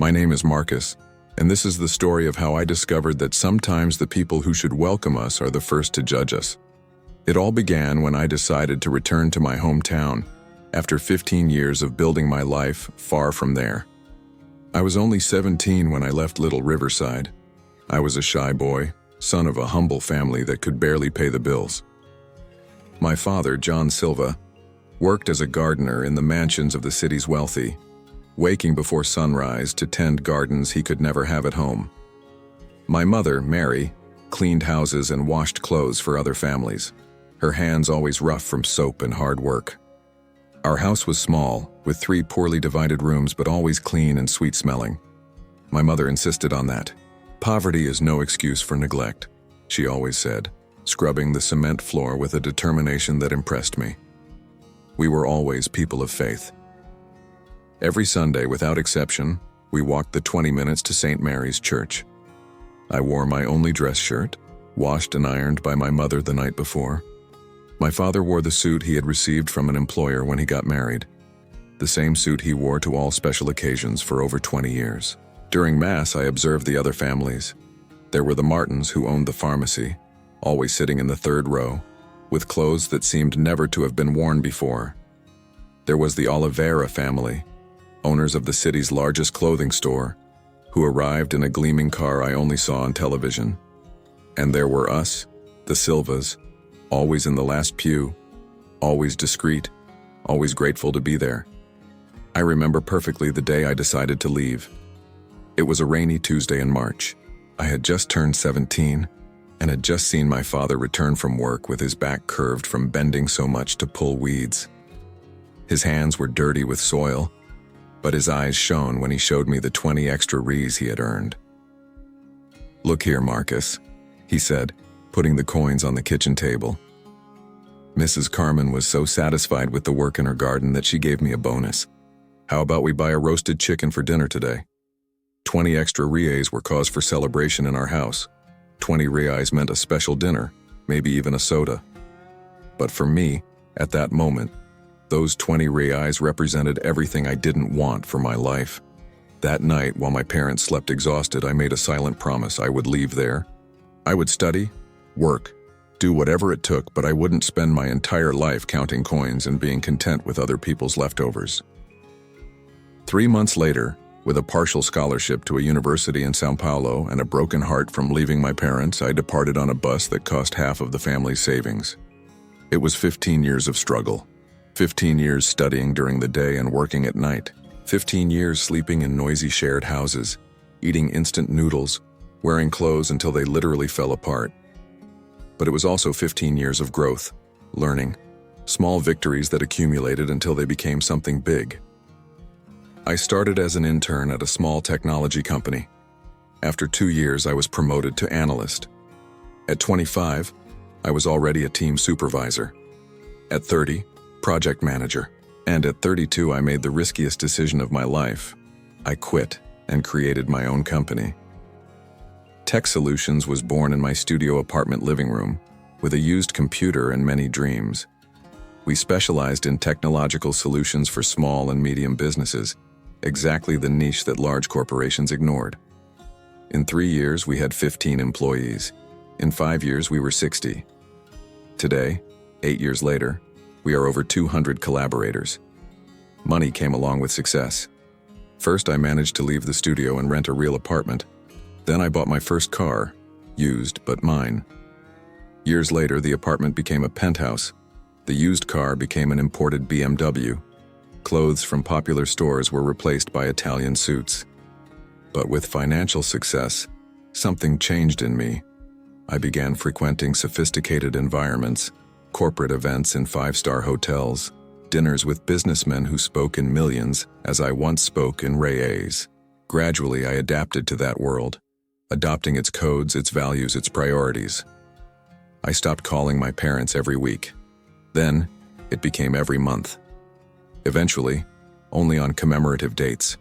My name is Marcus, and this is the story of how I discovered that sometimes the people who should welcome us are the first to judge us. It all began when I decided to return to my hometown after 15 years of building my life far from there. I was only 17 when I left little Riverside. I was a shy boy, son of a humble family that could barely pay the bills. My father, John Silva, worked as a gardener in the mansions of the city's wealthy, waking before sunrise to tend gardens he could never have at home. My mother, Mary, cleaned houses and washed clothes for other families, her hands always rough from soap and hard work. Our house was small, with 3 poorly divided rooms but always clean and sweet-smelling. My mother insisted on that. "Poverty is no excuse for neglect," she always said, scrubbing the cement floor with a determination that impressed me. We were always people of faith. Every Sunday, without exception, we walked the 20 minutes to St. Mary's Church. I wore my only dress shirt, washed and ironed by my mother the night before. My father wore the suit he had received from an employer when he got married, the same suit he wore to all special occasions for over 20 years. During Mass, I observed the other families. There were the Martins, who owned the pharmacy, always sitting in the 3rd row, with clothes that seemed never to have been worn before. There was the Oliveira family, owners of the city's largest clothing store, who arrived in a gleaming car I only saw on television. And there were us, the Silvas, always in the last pew, always discreet, always grateful to be there. I remember perfectly the day I decided to leave. It was a rainy Tuesday in March. I had just turned 17 and had just seen my father return from work with his back curved from bending so much to pull weeds. His hands were dirty with soil, but his eyes shone when he showed me the 20 extra rees he had earned. "Look here, Marcus," he said, putting the coins on the kitchen table. Mrs. Carmen was so satisfied with the work in her garden that she gave me a bonus. "How about we buy a roasted chicken for dinner today?" 20 extra reais were cause for celebration in our house. 20 reais meant a special dinner, maybe even a soda. But for me, at that moment, those 20 reais represented everything I didn't want for my life. That night, while my parents slept exhausted, I made a silent promise I would leave there. I would study, work, do whatever it took, but I wouldn't spend my entire life counting coins and being content with other people's leftovers. 3 months later, with a partial scholarship to a university in São Paulo and a broken heart from leaving my parents, I departed on a bus that cost half of the family's savings. It was 15 years of struggle. 15 years studying during the day and working at night. 15 years sleeping in noisy shared houses, eating instant noodles, wearing clothes until they literally fell apart. But it was also 15 years of growth, learning, small victories that accumulated until they became something big. I started as an intern at a small technology company. After 2 years, I was promoted to analyst. At 25, I was already a team supervisor. At 30, project manager. And at 32, I made the riskiest decision of my life. I quit and created my own company. Tech Solutions was born in my studio apartment living room, with a used computer and many dreams. We specialized in technological solutions for small and medium businesses, exactly the niche that large corporations ignored. In 3 years, we had 15 employees. In 5 years, we were 60. Today, 8 years later, we are over 200 collaborators. Money came along with success. First, I managed to leave the studio and rent a real apartment. Then I bought my first car, used but mine. Years later, the apartment became a penthouse. The used car became an imported BMW. Clothes from popular stores were replaced by Italian suits. But with financial success, something changed in me. I began frequenting sophisticated environments, corporate events in 5-star hotels, dinners with businessmen who spoke in millions as I once spoke in reais. Gradually, I adapted to that world, adopting its codes, its values, its priorities. I stopped calling my parents every week. Then, it became every month. Eventually, only on commemorative dates.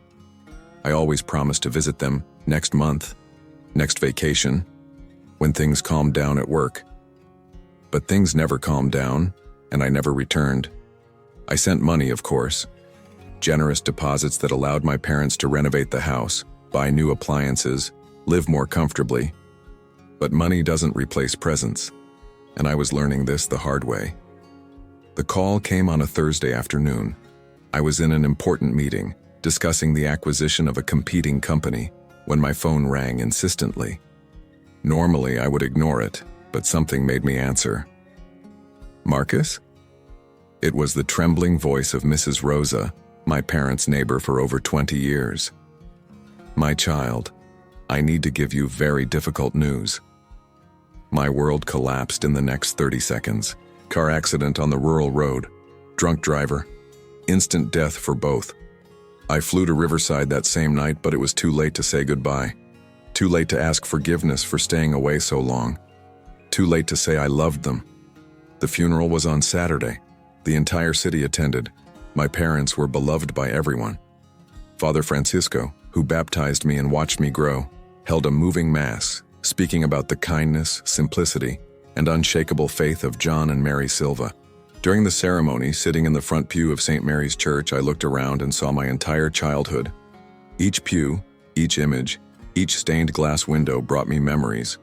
I always promised to visit them next month, next vacation, when things calmed down at work. But things never calmed down, and I never returned. I sent money, of course. Generous deposits that allowed my parents to renovate the house, buy new appliances, live more comfortably. But money doesn't replace presence, and I was learning this the hard way. The call came on a Thursday afternoon. I was in an important meeting, discussing the acquisition of a competing company, when my phone rang insistently. Normally, I would ignore it, but something made me answer. "Marcus?" It was the trembling voice of Mrs. Rosa, my parents' neighbor for over 20 years. "My child, I need to give you very difficult news." My world collapsed in the next 30 seconds. Car accident on the rural road. Drunk driver. Instant death for both. I flew to Riverside that same night, but it was too late to say goodbye. Too late to ask forgiveness for staying away so long. Too late to say I loved them. The funeral was on Saturday. The entire city attended. My parents were beloved by everyone. Father Francisco, who baptized me and watched me grow, held a moving mass, speaking about the kindness, simplicity, and unshakable faith of John and Mary Silva. During the ceremony, sitting in the front pew of St. Mary's Church, I looked around and saw my entire childhood. Each pew, each image, each stained glass window brought me memories.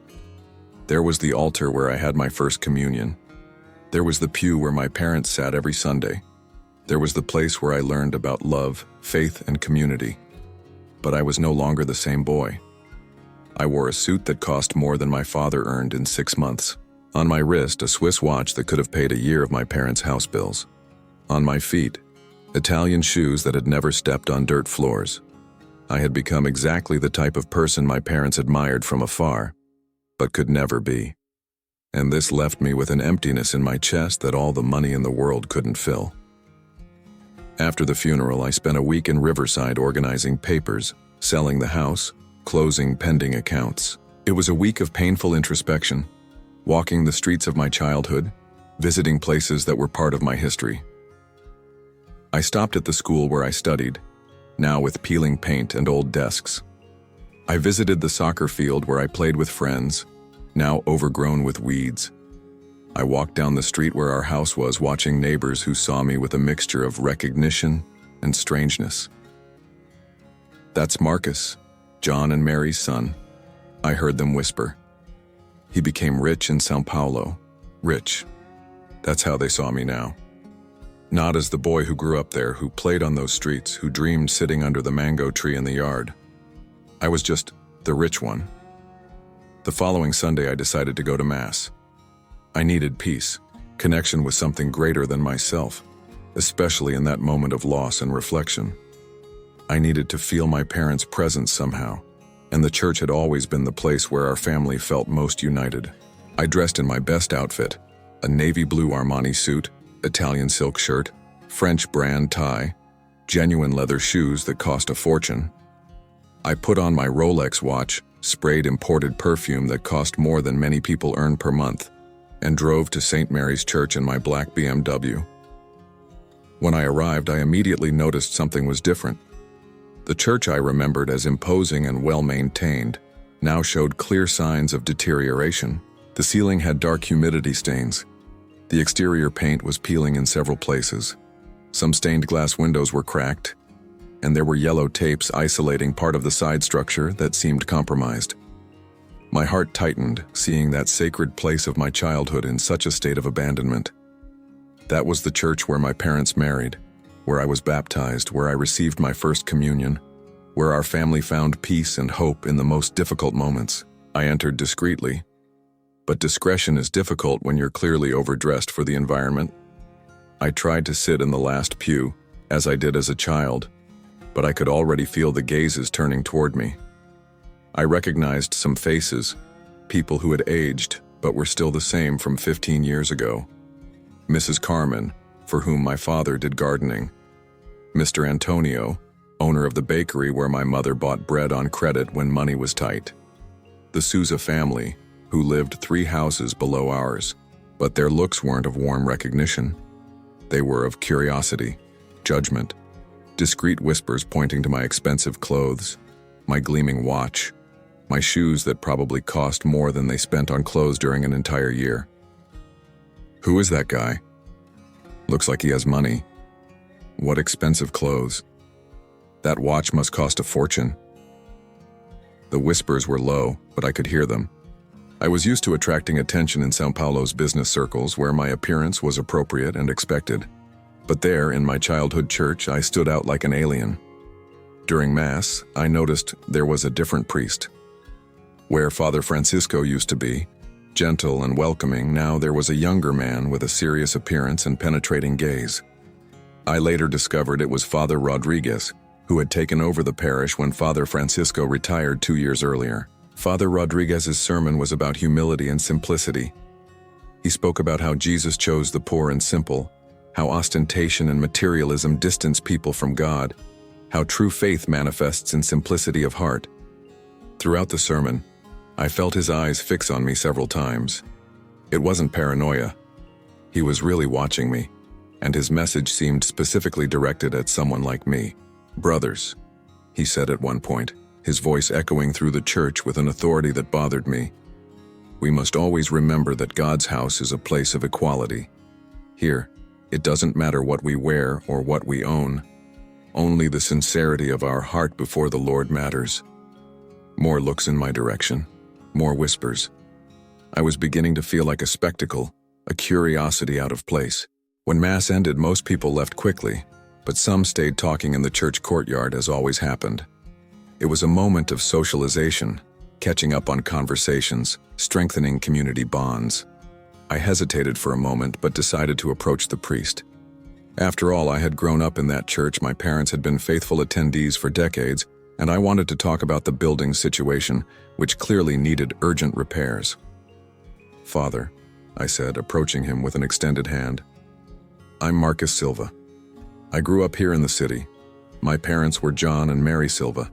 There was the altar where I had my first communion. There was the pew where my parents sat every Sunday. There was the place where I learned about love, faith, and community. But I was no longer the same boy. I wore a suit that cost more than my father earned in 6 months. On my wrist, a Swiss watch that could have paid a year of my parents' house bills. On my feet, Italian shoes that had never stepped on dirt floors. I had become exactly the type of person my parents admired from afar, but could never be. And this left me with an emptiness in my chest that all the money in the world couldn't fill. After the funeral, I spent a week in Riverside organizing papers, selling the house, closing pending accounts. It was a week of painful introspection, walking the streets of my childhood, visiting places that were part of my history. I stopped at the school where I studied, now with peeling paint and old desks. I visited the soccer field where I played with friends, now overgrown with weeds. I walked down the street where our house was, watching neighbors who saw me with a mixture of recognition and strangeness. "That's Marcus, John and Mary's son," I heard them whisper. "He became rich in São Paulo. Rich." That's how they saw me now. Not as the boy who grew up there, who played on those streets, who dreamed sitting under the mango tree in the yard. I was just the rich one. The following Sunday, I decided to go to Mass. I needed peace, connection with something greater than myself, especially in that moment of loss and reflection. I needed to feel my parents' presence somehow, and the church had always been the place where our family felt most united. I dressed in my best outfit, a navy blue Armani suit, Italian silk shirt, French brand tie, genuine leather shoes that cost a fortune. I put on my Rolex watch, sprayed imported perfume that cost more than many people earn per month, and drove to St. Mary's Church in my black BMW. When I arrived, I immediately noticed something was different. The church I remembered as imposing and well-maintained now showed clear signs of deterioration. The ceiling had dark humidity stains. The exterior paint was peeling in several places. Some stained glass windows were cracked, and there were yellow tapes isolating part of the side structure that seemed compromised. My heart tightened, seeing that sacred place of my childhood in such a state of abandonment. That was the church where my parents married, where I was baptized, where I received my first communion, where our family found peace and hope in the most difficult moments. I entered discreetly, but discretion is difficult when you're clearly overdressed for the environment. I tried to sit in the last pew, as I did as a child, but I could already feel the gazes turning toward me. I recognized some faces, people who had aged but were still the same from 15 years ago. Mrs. Carmen, for whom my father did gardening. Mr. Antonio, owner of the bakery where my mother bought bread on credit when money was tight. The Souza family, who lived 3 houses below ours, but their looks weren't of warm recognition. They were of curiosity, judgment, discreet whispers pointing to my expensive clothes, my gleaming watch, my shoes that probably cost more than they spent on clothes during an entire year. "Who is that guy? Looks like he has money. What expensive clothes. That watch must cost a fortune." The whispers were low, but I could hear them. I was used to attracting attention in São Paulo's business circles where my appearance was appropriate and expected. But there, in my childhood church, I stood out like an alien. During Mass, I noticed there was a different priest. Where Father Francisco used to be, gentle and welcoming, now there was a younger man with a serious appearance and penetrating gaze. I later discovered it was Father Rodriguez, who had taken over the parish when Father Francisco retired 2 years earlier. Father Rodriguez's sermon was about humility and simplicity. He spoke about how Jesus chose the poor and simple, how ostentation and materialism distance people from God, how true faith manifests in simplicity of heart. Throughout the sermon, I felt his eyes fix on me several times. It wasn't paranoia. He was really watching me, and his message seemed specifically directed at someone like me. "Brothers," he said at one point, his voice echoing through the church with an authority that bothered me. "We must always remember that God's house is a place of equality. Here, it doesn't matter what we wear or what we own. Only the sincerity of our heart before the Lord matters." More looks in my direction, more whispers. I was beginning to feel like a spectacle, a curiosity out of place. When Mass ended, most people left quickly, but some stayed talking in the church courtyard as always happened. It was a moment of socialization, catching up on conversations, strengthening community bonds. I hesitated for a moment but decided to approach the priest. After all, I had grown up in that church, my parents had been faithful attendees for decades, and I wanted to talk about the building situation, which clearly needed urgent repairs. "Father," I said, approaching him with an extended hand. "I'm Marcus Silva. I grew up here in the city. My parents were John and Mary Silva."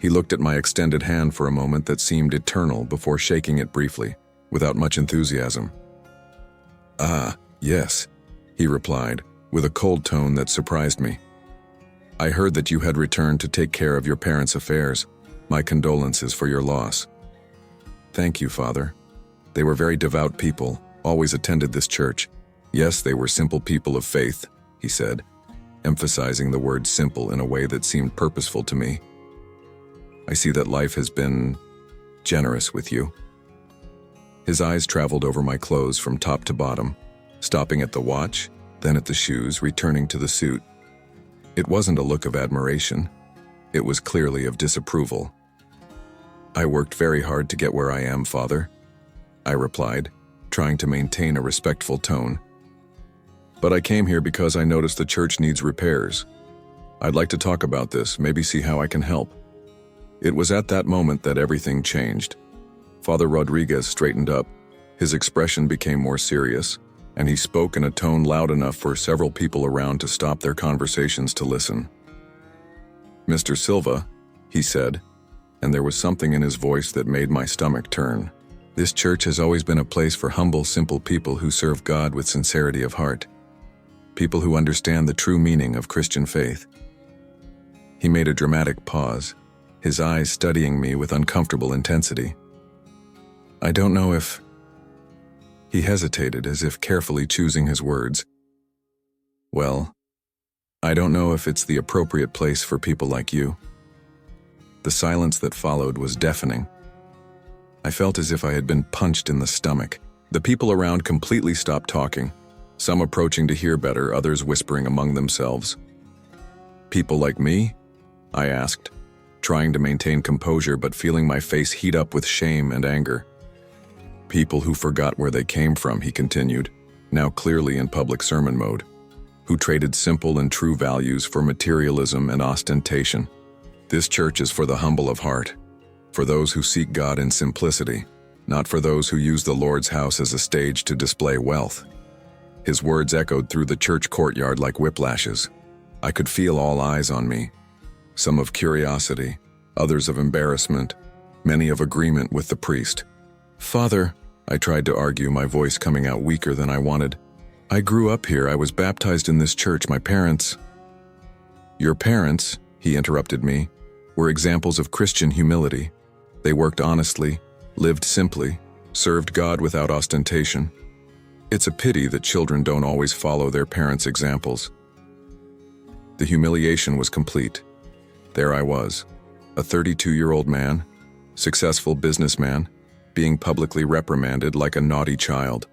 He looked at my extended hand for a moment that seemed eternal before shaking it briefly, without much enthusiasm. "Ah, yes," he replied, with a cold tone that surprised me. "I heard that you had returned to take care of your parents' affairs. My condolences for your loss." "Thank you, Father. They were very devout people, always attended this church. Yes, they were simple people of faith," he said, emphasizing the word simple in a way that seemed purposeful to me. "I see that life has been generous with you." His eyes traveled over my clothes from top to bottom, stopping at the watch, then at the shoes, returning to the suit. It wasn't a look of admiration. It was clearly of disapproval. "I worked very hard to get where I am, Father," I replied, trying to maintain a respectful tone. "But I came here because I noticed the church needs repairs. I'd like to talk about this, maybe see how I can help." It was at that moment that everything changed. Father Rodriguez straightened up. His expression became more serious, and he spoke in a tone loud enough for several people around to stop their conversations to listen. "Mr. Silva," he said, and there was something in his voice that made my stomach turn. "This church has always been a place for humble, simple people who serve God with sincerity of heart. People who understand the true meaning of Christian faith." He made a dramatic pause, his eyes studying me with uncomfortable intensity. "I don't know if..." He hesitated, as if carefully choosing his words. "Well, I don't know if it's the appropriate place for people like you." The silence that followed was deafening. I felt as if I had been punched in the stomach. The people around completely stopped talking, some approaching to hear better, others whispering among themselves. "People like me?" I asked, trying to maintain composure but feeling my face heat up with shame and anger. "People who forgot where they came from," he continued, now clearly in public sermon mode, "who traded simple and true values for materialism and ostentation. This church is for the humble of heart, for those who seek God in simplicity, not for those who use the Lord's house as a stage to display wealth." His words echoed through the church courtyard like whiplashes. I could feel all eyes on me, some of curiosity, others of embarrassment, many of agreement with the priest. "Father," I tried to argue, my voice coming out weaker than I wanted. "I grew up here. I was baptized in this church. My parents..." "Your parents," he interrupted me, "were examples of Christian humility. They worked honestly, lived simply, served God without ostentation. It's a pity that children don't always follow their parents' examples." The humiliation was complete. There I was, A 32-year-old man, successful businessman, being publicly reprimanded like a naughty child.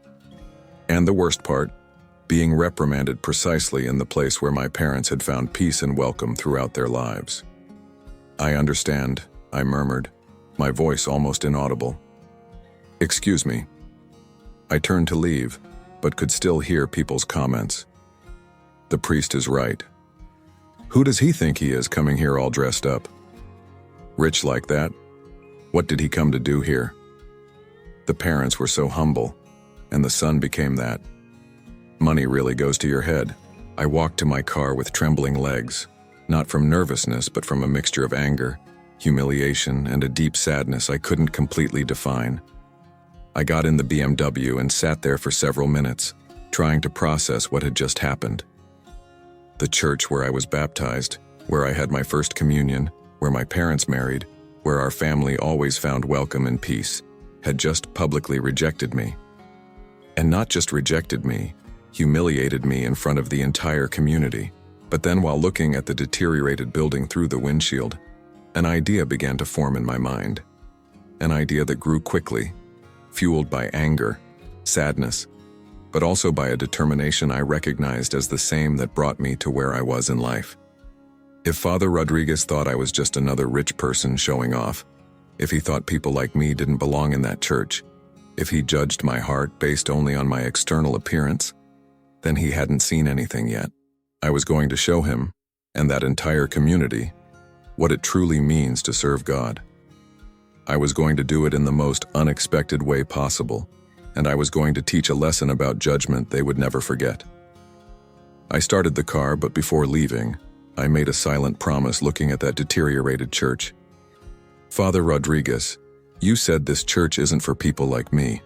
And the worst part, being reprimanded precisely in the place where my parents had found peace and welcome throughout their lives. "I understand," I murmured, my voice almost inaudible. "Excuse me." I turned to leave, but could still hear people's comments. "The priest is right. Who does he think he is coming here all dressed up? Rich like that? What did he come to do here?" The parents were so humble, and the son became that. Money really goes to your head. I walked to my car with trembling legs, not from nervousness but from a mixture of anger, humiliation, and a deep sadness I couldn't completely define. I got in the BMW and sat there for several minutes, trying to process what had just happened. The church where I was baptized, where I had my first communion, where my parents married, where our family always found welcome and peace, had just publicly rejected me. And not just rejected me, humiliated me in front of the entire community. But then while looking at the deteriorated building through the windshield, an idea began to form in my mind. An idea that grew quickly, fueled by anger, sadness, but also by a determination I recognized as the same that brought me to where I was in life. If Father Rodriguez thought I was just another rich person showing off, if he thought people like me didn't belong in that church, if he judged my heart based only on my external appearance, then he hadn't seen anything yet. I was going to show him, and that entire community, what it truly means to serve God. I was going to do it in the most unexpected way possible, and I was going to teach a lesson about judgment they would never forget. I started the car, but before leaving, I made a silent promise looking at that deteriorated church. "Father Rodriguez, you said this church isn't for people like me.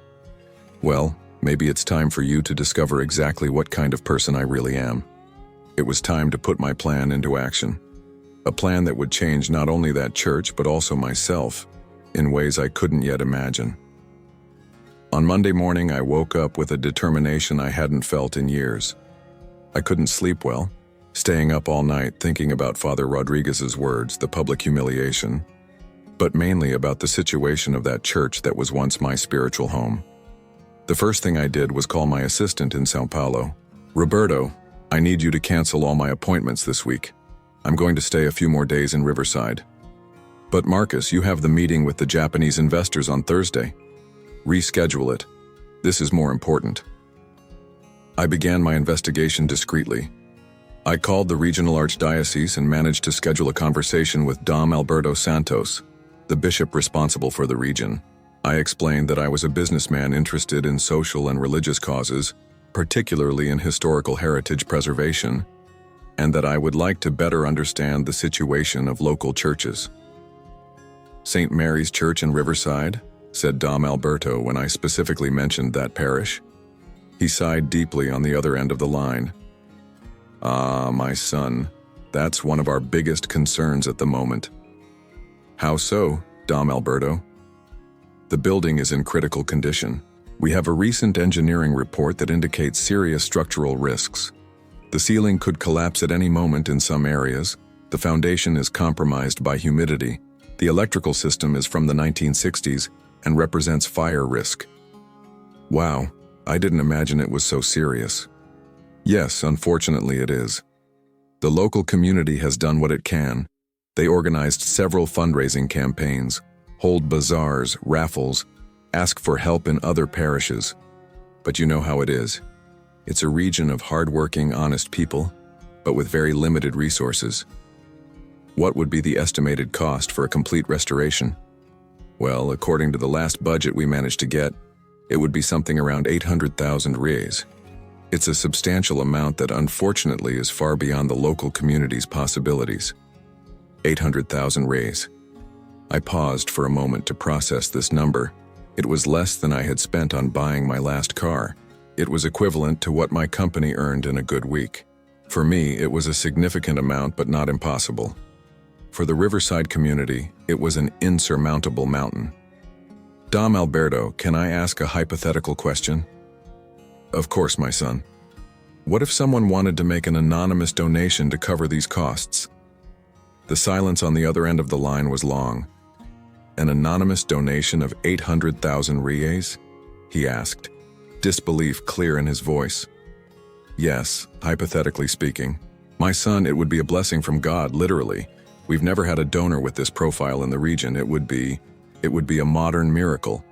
Well, maybe it's time for you to discover exactly what kind of person I really am." It was time to put my plan into action. A plan that would change not only that church but also myself, in ways I couldn't yet imagine. On Monday morning, I woke up with a determination I hadn't felt in years. I couldn't sleep well, staying up all night thinking about Father Rodriguez's words, the public humiliation, but mainly about the situation of that church that was once my spiritual home. The first thing I did was call my assistant in São Paulo. "Roberto, I need you to cancel all my appointments this week. I'm going to stay a few more days in Riverside." "But Marcus, you have the meeting with the Japanese investors on Thursday. Reschedule it. This is more important." I began my investigation discreetly. I called the regional archdiocese and managed to schedule a conversation with Dom Alberto Santos, the bishop responsible for the region. I explained that I was a businessman interested in social and religious causes, particularly in historical heritage preservation, and that I would like to better understand the situation of local churches. "St. Mary's Church in Riverside?" said Dom Alberto when I specifically mentioned that parish. He sighed deeply on the other end of the line. "Ah, my son, that's one of our biggest concerns at the moment." "How so, Dom Alberto?" "The building is in critical condition. We have a recent engineering report that indicates serious structural risks. The ceiling could collapse at any moment in some areas. The foundation is compromised by humidity. The electrical system is from the 1960s and represents fire risk." Wow, I didn't imagine it was so serious. Yes, unfortunately it is. The local community has done what it can. They organized several fundraising campaigns, hold bazaars, raffles, ask for help in other parishes. But you know how it is. It's a region of hardworking, honest people, but with very limited resources. What would be the estimated cost for a complete restoration? Well, according to the last budget we managed to get, it would be something around 800,000 reais. It's a substantial amount that unfortunately is far beyond the local community's possibilities. 800,000 reais. I paused for a moment to process this number. It was less than I had spent on buying my last car. It was equivalent to what my company earned in a good week. For me, it was a significant amount, but not impossible. For the Riverside community, it was an insurmountable mountain. Dom Alberto, can I ask a hypothetical question? Of course, my son. What if someone wanted to make an anonymous donation to cover these costs? The silence on the other end of the line was long. "An anonymous donation of 800,000 reais?" he asked, disbelief clear in his voice. "Yes, hypothetically speaking. My son, it would be a blessing from God, literally. We've never had a donor with this profile in the region. It would be a modern miracle."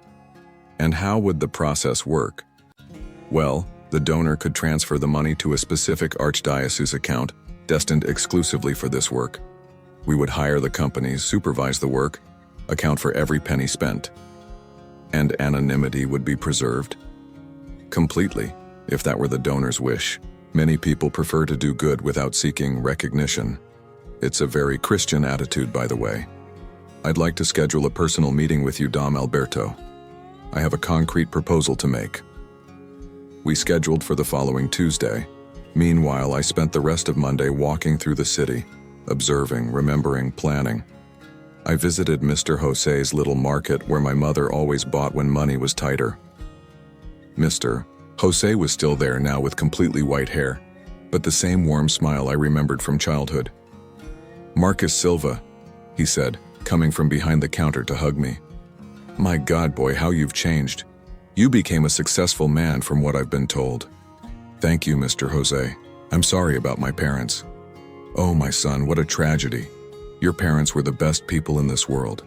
"And how would the process work?" "Well, the donor could transfer the money to a specific archdiocese account destined exclusively for this work. We would hire the companies, supervise the work, account for every penny spent." "And anonymity would be preserved?" "Completely, if that were the donor's wish. Many people prefer to do good without seeking recognition. It's a very Christian attitude, by the way. I'd like to schedule a personal meeting with you, Dom Alberto. I have a concrete proposal to make." We scheduled for the following Tuesday. Meanwhile, I spent the rest of Monday walking through the city, observing, remembering, planning. I visited Mr. Jose's little market where my mother always bought when money was tighter. Mr. Jose was still there now with completely white hair, but the same warm smile I remembered from childhood. "Marcus Silva," he said, coming from behind the counter to hug me. "My God, boy, how you've changed. You became a successful man from what I've been told." "Thank you, Mr. Jose. I'm sorry about my parents." "Oh, my son, what a tragedy. Your parents were the best people in this world.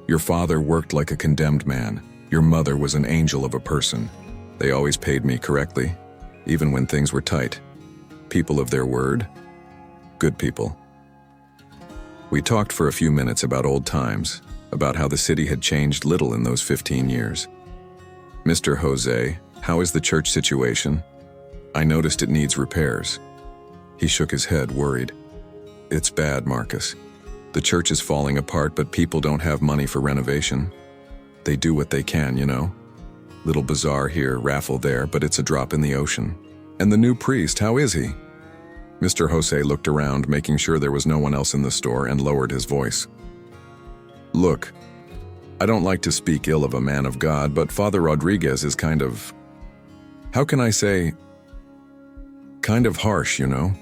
Your father worked like a condemned man. Your mother was an angel of a person. They always paid me correctly, even when things were tight. People of their word. Good people." We talked for a few minutes about old times, about how the city had changed little in those 15 years. "Mr. Jose, how is the church situation? I noticed it needs repairs." He shook his head, worried. "It's bad, Marcus. The church is falling apart, but people don't have money for renovation. They do what they can, you know. Little bazaar here, raffle there, but it's a drop in the ocean. And the new priest, how is he?" Mr. Jose looked around, making sure there was no one else in the store, and lowered his voice. "Look, I don't like to speak ill of a man of God, but Father Rodriguez is how can I say, kind of harsh, you know?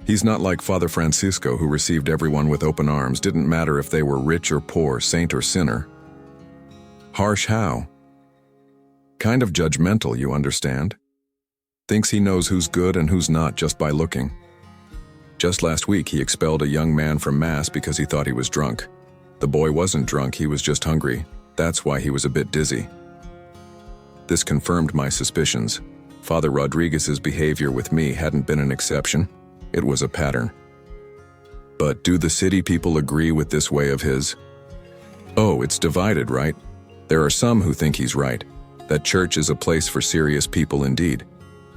He's not like Father Francisco, who received everyone with open arms, didn't matter if they were rich or poor, saint or sinner." "Harsh how?" "Kind of judgmental, you understand? Thinks he knows who's good and who's not just by looking. Just last week he expelled a young man from Mass because he thought he was drunk. The boy wasn't drunk, he was just hungry. That's why he was a bit dizzy." This confirmed my suspicions. Father Rodriguez's behavior with me hadn't been an exception. It was a pattern. "But do the city people agree with this way of his?" "Oh, it's divided, right? There are some who think he's right, that church is a place for serious people indeed.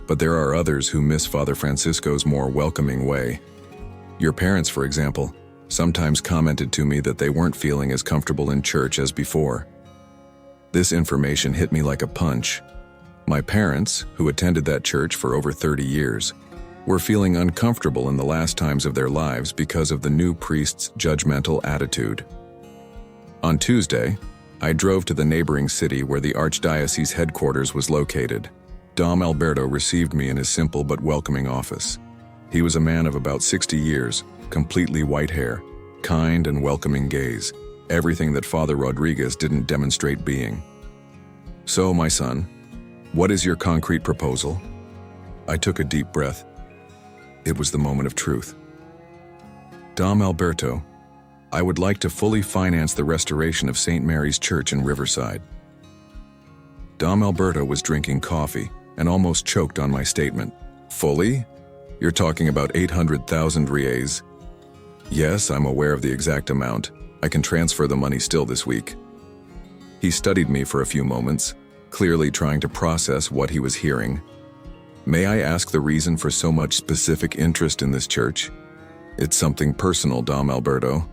But there are others who miss Father Francisco's more welcoming way. Your parents, for example, sometimes commented to me that they weren't feeling as comfortable in church as before." This information hit me like a punch. My parents, who attended that church for over 30 years, were feeling uncomfortable in the last times of their lives because of the new priest's judgmental attitude. On Tuesday, I drove to the neighboring city where the archdiocese headquarters was located. Dom Alberto received me in his simple but welcoming office. He was a man of about 60 years, completely white hair, kind and welcoming gaze, everything that Father Rodriguez didn't demonstrate being. "So, my son, what is your concrete proposal?" I took a deep breath. It was the moment of truth. "Dom Alberto, I would like to fully finance the restoration of St. Mary's Church in Riverside." Dom Alberto was drinking coffee and almost choked on my statement. "Fully? You're talking about 800,000 reais?" "Yes, I'm aware of the exact amount. I can transfer the money still this week." He studied me for a few moments, clearly trying to process what he was hearing. "May I ask the reason for so much specific interest in this church?" "It's something personal, Dom Alberto.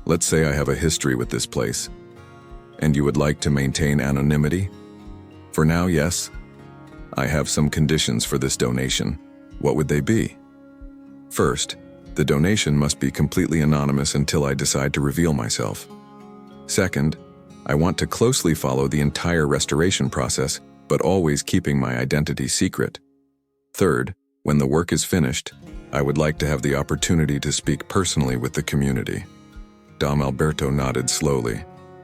Let's say I have a history with this place. And you would like to maintain anonymity?" "For now, yes. I have some conditions for this donation." "What would they be?" "First, the donation must be completely anonymous until I decide to reveal myself. Second, I want to closely follow the entire restoration process, but always keeping my identity secret. Third, when the work is finished, I would like to have the opportunity to speak personally with the community. Dom Alberto nodded slowly,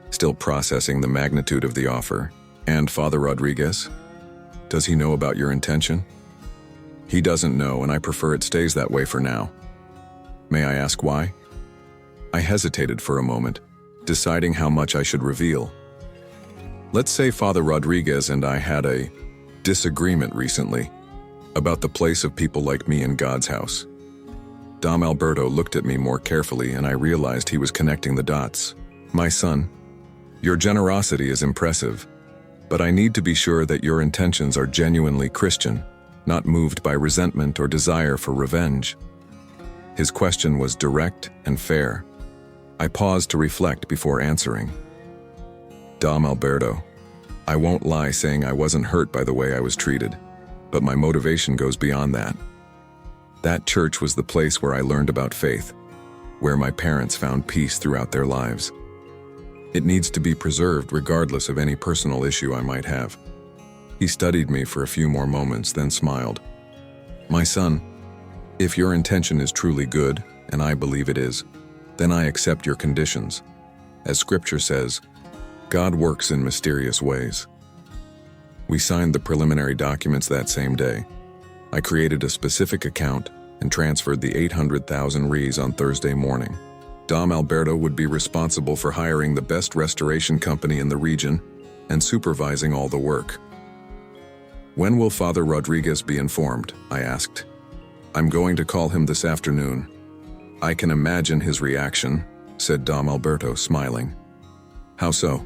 still processing the magnitude of the offer. And Father Rodriguez? Does he know about your intention? He doesn't know, and I prefer it stays that way for now. May I ask why? I hesitated for a moment, deciding how much I should reveal. Let's say Father Rodriguez and I had a disagreement recently about the place of people like me in God's house. Dom Alberto looked at me more carefully, and I realized he was connecting the dots. My son, your generosity is impressive, but I need to be sure that your intentions are genuinely Christian, not moved by resentment or desire for revenge. His question was direct and fair. I paused to reflect before answering. Dom Alberto, I won't lie saying I wasn't hurt by the way I was treated, but my motivation goes beyond that. That church was the place where I learned about faith, where my parents found peace throughout their lives. It needs to be preserved regardless of any personal issue I might have. He studied me for a few more moments, then smiled. My son, if your intention is truly good, and I believe it is, then I accept your conditions. As Scripture says, God works in mysterious ways. We signed the preliminary documents that same day. I created a specific account and transferred the 800,000 Rs on Thursday morning. Dom Alberto would be responsible for hiring the best restoration company in the region and supervising all the work. When will Father Rodriguez be informed? I asked. I'm going to call him this afternoon. I can imagine his reaction, said Dom Alberto, smiling. How so?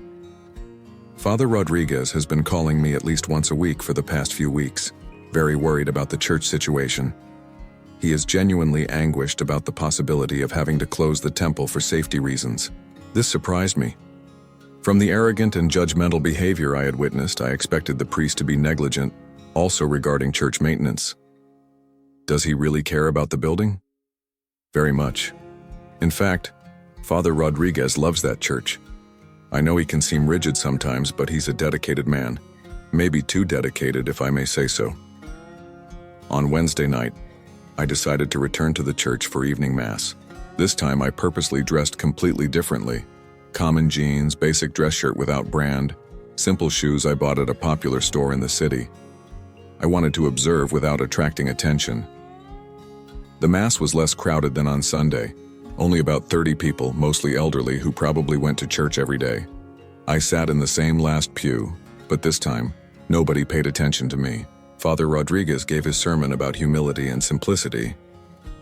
Father Rodriguez has been calling me at least once a week for the past few weeks, very worried about the church situation. He is genuinely anguished about the possibility of having to close the temple for safety reasons. This surprised me. From the arrogant and judgmental behavior I had witnessed, I expected the priest to be negligent, also regarding church maintenance. Does he really care about the building? Very much. In fact, Father Rodriguez loves that church. I know he can seem rigid sometimes, but he's a dedicated man. Maybe too dedicated, if I may say so. On Wednesday night, I decided to return to the church for evening mass. This time I purposely dressed completely differently. Common jeans, basic dress shirt without brand, simple shoes I bought at a popular store in the city. I wanted to observe without attracting attention. The mass was less crowded than on Sunday. Only about 30 people, mostly elderly, who probably went to church every day. I sat in the same last pew, but this time, nobody paid attention to me. Father Rodriguez gave his sermon about humility and simplicity,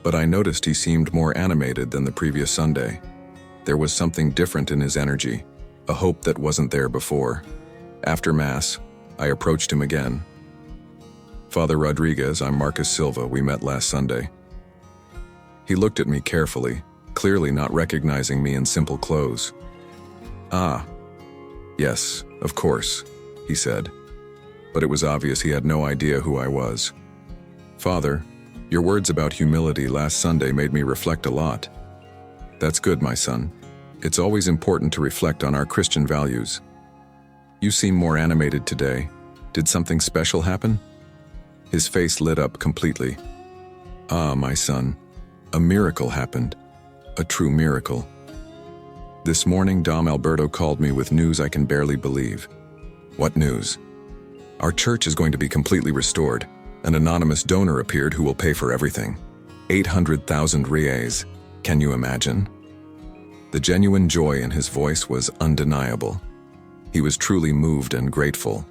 but I noticed he seemed more animated than the previous Sunday. There was something different in his energy, a hope that wasn't there before. After Mass, I approached him again. Father Rodriguez, I'm Marcus Silva. We met last Sunday. He looked at me carefully, clearly not recognizing me in simple clothes. Ah, yes, of course, he said. But it was obvious he had no idea who I was. Father, your words about humility last Sunday made me reflect a lot. That's good, my son. It's always important to reflect on our Christian values. You seem more animated today. Did something special happen? His face lit up completely. Ah, my son, a miracle happened. A true miracle. This morning, Dom Alberto called me with news I can barely believe. What news? Our church is going to be completely restored. An anonymous donor appeared who will pay for everything. 800,000 reais. Can you imagine? The genuine joy in his voice was undeniable. He was truly moved and grateful.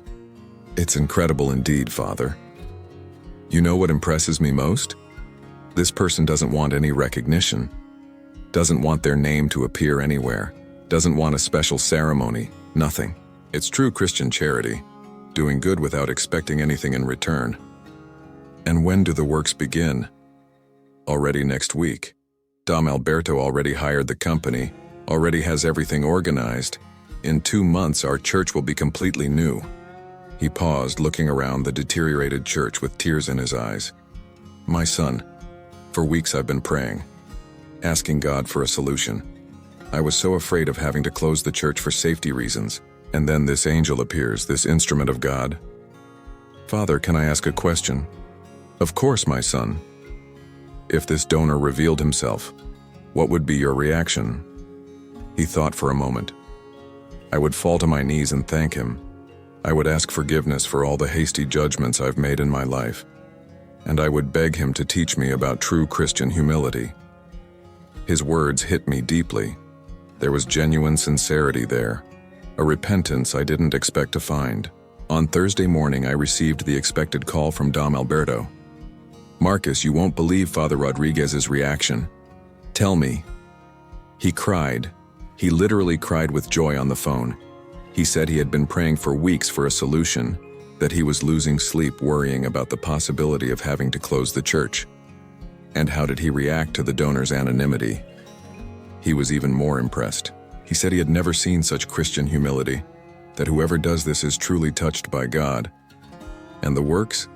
It's incredible indeed, Father. You know what impresses me most? This person doesn't want any recognition. Doesn't want their name to appear anywhere. Doesn't want a special ceremony. Nothing. It's true Christian charity. Doing good without expecting anything in return. And when do the works begin? Already next week. Dom Alberto already hired the company, already has everything organized. In 2 months, our church will be completely new. He paused, looking around the deteriorated church with tears in his eyes. My son, for weeks I've been praying, asking God for a solution. I was so afraid of having to close the church for safety reasons. And then this angel appears, this instrument of God. Father, can I ask a question? Of course, my son. If this donor revealed himself, what would be your reaction? He thought for a moment. I would fall to my knees and thank him. I would ask forgiveness for all the hasty judgments I've made in my life. And I would beg him to teach me about true Christian humility. His words hit me deeply. There was genuine sincerity there, a repentance I didn't expect to find. On Thursday morning, I received the expected call from Dom Alberto. Marcus, you won't believe Father Rodriguez's reaction. Tell me. He cried. He literally cried with joy on the phone. He said he had been praying for weeks for a solution, that he was losing sleep worrying about the possibility of having to close the church. And how did he react to the donor's anonymity? He was even more impressed. He said he had never seen such Christian humility, that whoever does this is truly touched by God. And the works?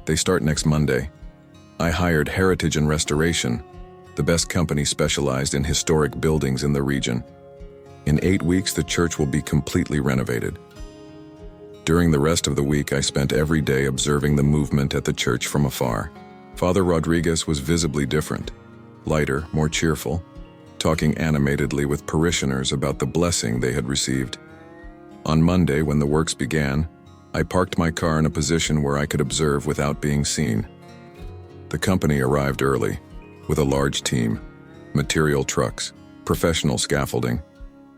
They start next Monday. I hired Heritage and Restoration, the best company specialized in historic buildings in the region. In 8 weeks, the church will be completely renovated. During the rest of the week, I spent every day observing the movement at the church from afar. Father Rodriguez was visibly different, lighter, more cheerful, talking animatedly with parishioners about the blessing they had received. On Monday, when the works began, I parked my car in a position where I could observe without being seen. The company arrived early, with a large team, material trucks, professional scaffolding.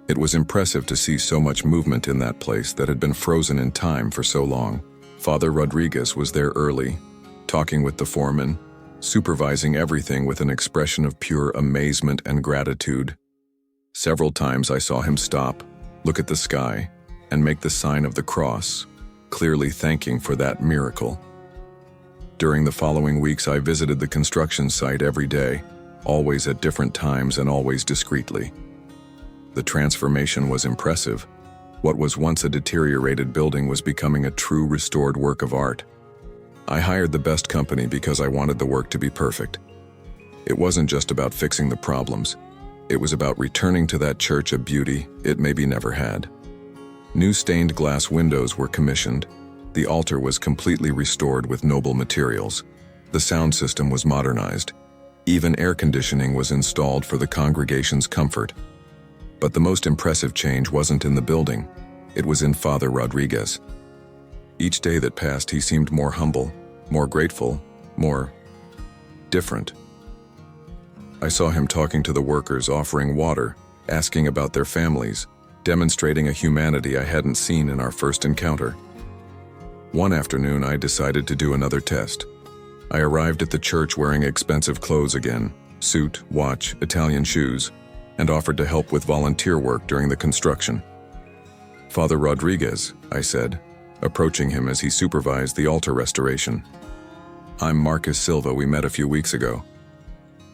It was impressive to see so much movement in that place that had been frozen in time for so long. Father Rodriguez was there early, talking with the foreman, supervising everything with an expression of pure amazement and gratitude. Several times I saw him stop, look at the sky, and make the sign of the cross, clearly thanking for that miracle. During the following weeks, I visited the construction site every day, always at different times and always discreetly. The transformation was impressive. What was once a deteriorated building was becoming a true restored work of art. I hired the best company because I wanted the work to be perfect. It wasn't just about fixing the problems. It was about returning to that church a beauty it maybe never had. New stained glass windows were commissioned. The altar was completely restored with noble materials. The sound system was modernized. Even air conditioning was installed for the congregation's comfort. But the most impressive change wasn't in the building. It was in Father Rodriguez. Each day that passed, he seemed more humble, more grateful, more different. I saw him talking to the workers, offering water, asking about their families, demonstrating a humanity I hadn't seen in our first encounter. One afternoon, I decided to do another test. I arrived at the church wearing expensive clothes again, suit, watch, Italian shoes, and offered to help with volunteer work during the construction. Father Rodriguez, I said, approaching him as he supervised the altar restoration. I'm Marcus Silva, we met a few weeks ago.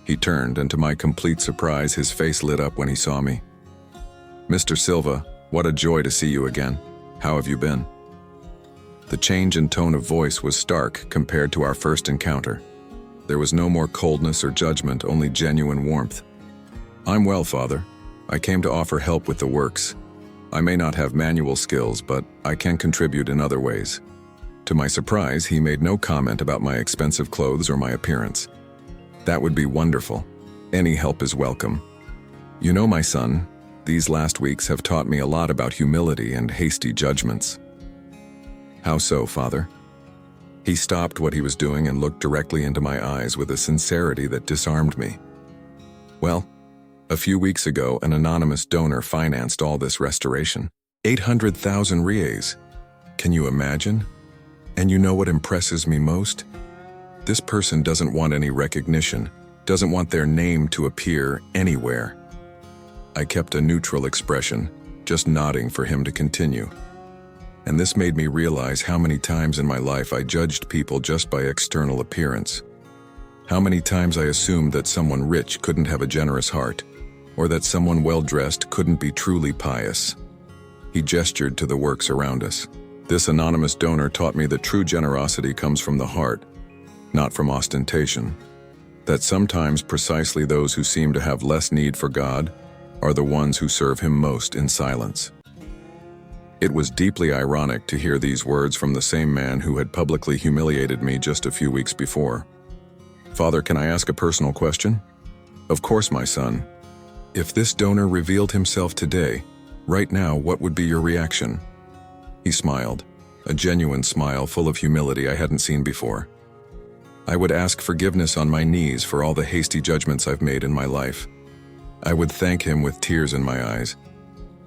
He turned, and to my complete surprise, his face lit up when he saw me. Mr. Silva, what a joy to see you again. How have you been? The change in tone of voice was stark compared to our first encounter. There was no more coldness or judgment, only genuine warmth. I'm well, Father. I came to offer help with the works. I may not have manual skills, but I can contribute in other ways. To my surprise, he made no comment about my expensive clothes or my appearance. That would be wonderful. Any help is welcome. You know, my son, these last weeks have taught me a lot about humility and hasty judgments. How so, Father? He stopped what he was doing and looked directly into my eyes with a sincerity that disarmed me. Well, a few weeks ago, an anonymous donor financed all this restoration. 800,000 reais. Can you imagine? And you know what impresses me most? This person doesn't want any recognition, doesn't want their name to appear anywhere. I kept a neutral expression, just nodding for him to continue. And this made me realize how many times in my life I judged people just by external appearance. How many times I assumed that someone rich couldn't have a generous heart, or that someone well-dressed couldn't be truly pious. He gestured to the works around us. This anonymous donor taught me that true generosity comes from the heart, not from ostentation. That sometimes precisely those who seem to have less need for God are the ones who serve Him most in silence. It was deeply ironic to hear these words from the same man who had publicly humiliated me just a few weeks before. Father, can I ask a personal question? Of course, my son. If this donor revealed himself today, right now, what would be your reaction? He smiled, a genuine smile full of humility I hadn't seen before. I would ask forgiveness on my knees for all the hasty judgments I've made in my life. I would thank him with tears in my eyes.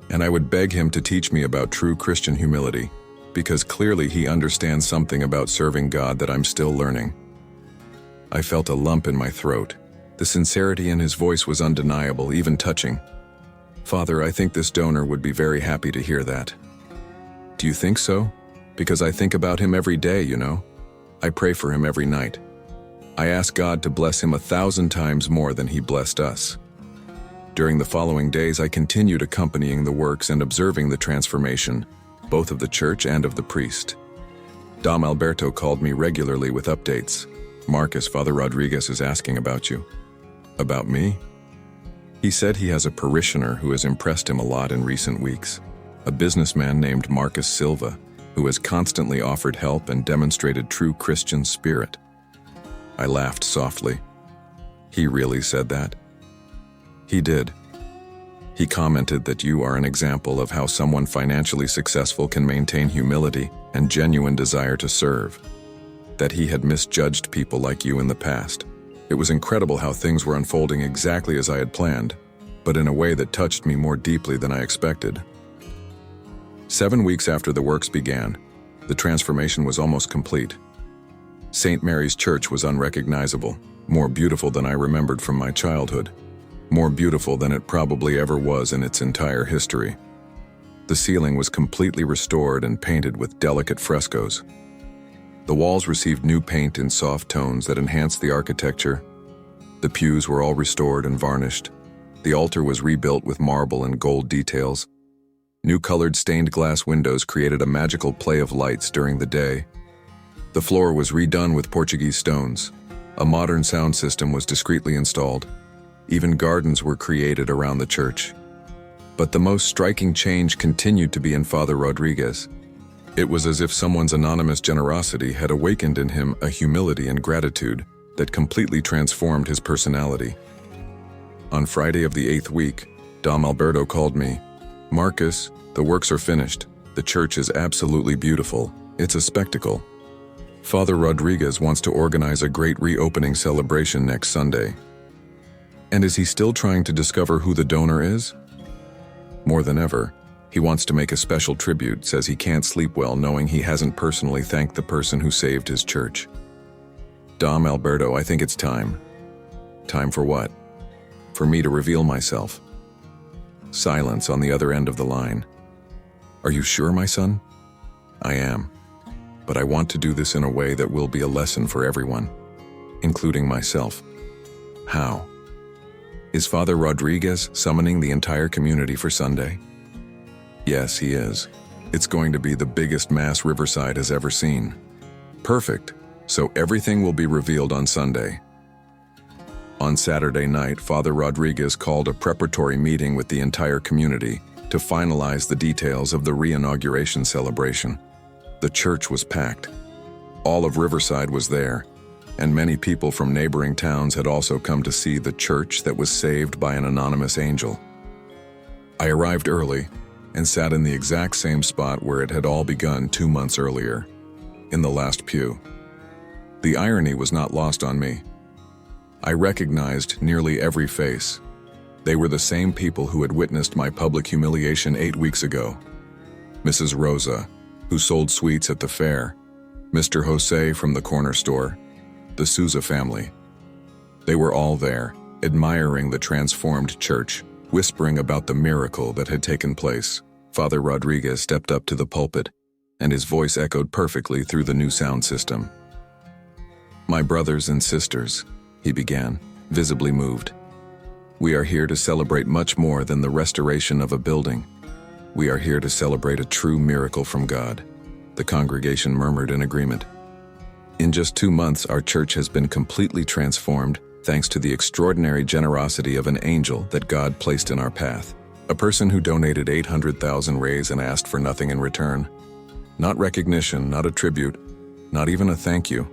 And I would beg him to teach me about true Christian humility, because clearly he understands something about serving God that I'm still learning. I felt a lump in my throat. The sincerity in his voice was undeniable, even touching. Father, I think this donor would be very happy to hear that. Do you think so? Because I think about him every day, you know. I pray for him every night. I ask God to bless him 1,000 times more than he blessed us. During the following days, I continued accompanying the works and observing the transformation, both of the church and of the priest. Dom Alberto called me regularly with updates. Marcus, Father Rodriguez is asking about you. About me? He said he has a parishioner who has impressed him a lot in recent weeks, a businessman named Marcus Silva, who has constantly offered help and demonstrated true Christian spirit. I laughed softly. He really said that? He did. He commented that you are an example of how someone financially successful can maintain humility and genuine desire to serve. That he had misjudged people like you in the past. It was incredible how things were unfolding exactly as I had planned, but in a way that touched me more deeply than I expected. 7 weeks after the works began, the transformation was almost complete. St. Mary's Church was unrecognizable, more beautiful than I remembered from my childhood, more beautiful than it probably ever was in its entire history. The ceiling was completely restored and painted with delicate frescoes. The walls received new paint in soft tones that enhanced the architecture. The pews were all restored and varnished. The altar was rebuilt with marble and gold details. New colored stained glass windows created a magical play of lights during the day. The floor was redone with Portuguese stones. A modern sound system was discreetly installed. Even gardens were created around the church. But the most striking change continued to be in Father Rodriguez. It was as if someone's anonymous generosity had awakened in him a humility and gratitude that completely transformed his personality. On Friday of the 8th week, Dom Alberto called me. Marcus, the works are finished. The church is absolutely beautiful. It's a spectacle. Father Rodriguez wants to organize a great reopening celebration next Sunday. And is he still trying to discover who the donor is? More than ever, he wants to make a special tribute, says he can't sleep well knowing he hasn't personally thanked the person who saved his church. Dom Alberto, I think it's time. Time for what? For me to reveal myself. Silence on the other end of the line. Are you sure, my son? I am. But I want to do this in a way that will be a lesson for everyone, including myself. How? Is Father Rodriguez summoning the entire community for Sunday? Yes, he is. It's going to be the biggest mass Riverside has ever seen. Perfect. So everything will be revealed on Sunday. On Saturday night, Father Rodriguez called a preparatory meeting with the entire community to finalize the details of the re-inauguration celebration. The church was packed. All of Riverside was there, and many people from neighboring towns had also come to see the church that was saved by an anonymous angel. I arrived early and sat in the exact same spot where it had all begun 2 months earlier, in the last pew. The irony was not lost on me. I recognized nearly every face. They were the same people who had witnessed my public humiliation 8 weeks ago. Mrs. Rosa, who sold sweets at the fair, Mr. Jose from the corner store, the Souza family. They were all there, admiring the transformed church, whispering about the miracle that had taken place. Father Rodriguez stepped up to the pulpit, and his voice echoed perfectly through the new sound system. My brothers and sisters, he began, visibly moved. We are here to celebrate much more than the restoration of a building. We are here to celebrate a true miracle from God. The congregation murmured in agreement. In just 2 months, our church has been completely transformed thanks to the extraordinary generosity of an angel that God placed in our path. A person who donated 800,000 reais and asked for nothing in return. Not recognition, not a tribute, not even a thank you.